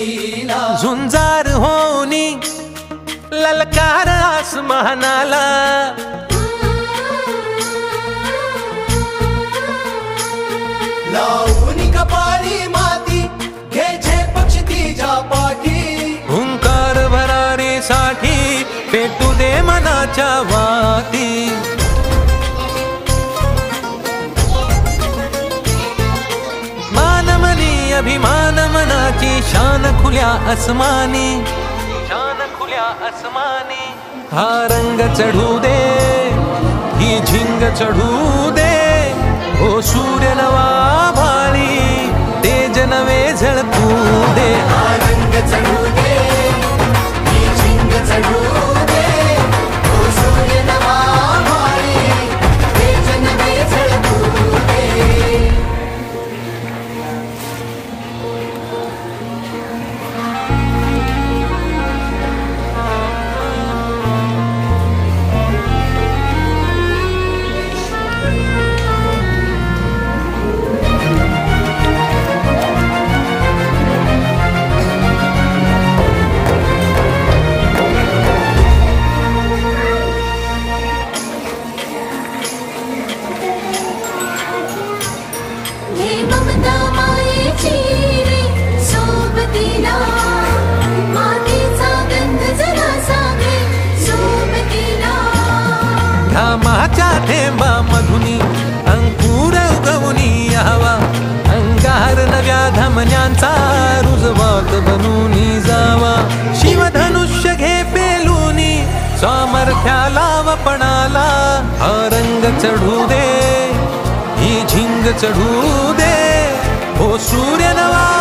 सोबतीला झुंजार होनी ललकार आसमानाला लावून कपाळी माती घ्यायचे पक्ष तिच्या पाठी हुंकार भरारीसाठी पेटू दे मनाच्या वाती मानमनी अभिमान मनाची शान खुल्या आसमानी हा रंग चढू दे ही झिंग चढू दे ओ सूर्य नवा भाळी तेज नवे झळकू दे हा रंग चढू दे ही झिंग चढू दे ओ सूर्य नवा भाळी तेज नवे झळकू दे घामाच्या थेंबा मधुनी अंकुर उगवूनी यावा अंगार नव्या धमन्यांचा रुजवात बनूनी जावा शिवधनुष्य घे पेलूनी सामर्थ्याला वपणाला हा रंग चढू दे ही झिंग चढू दे ओ सूर्य नवा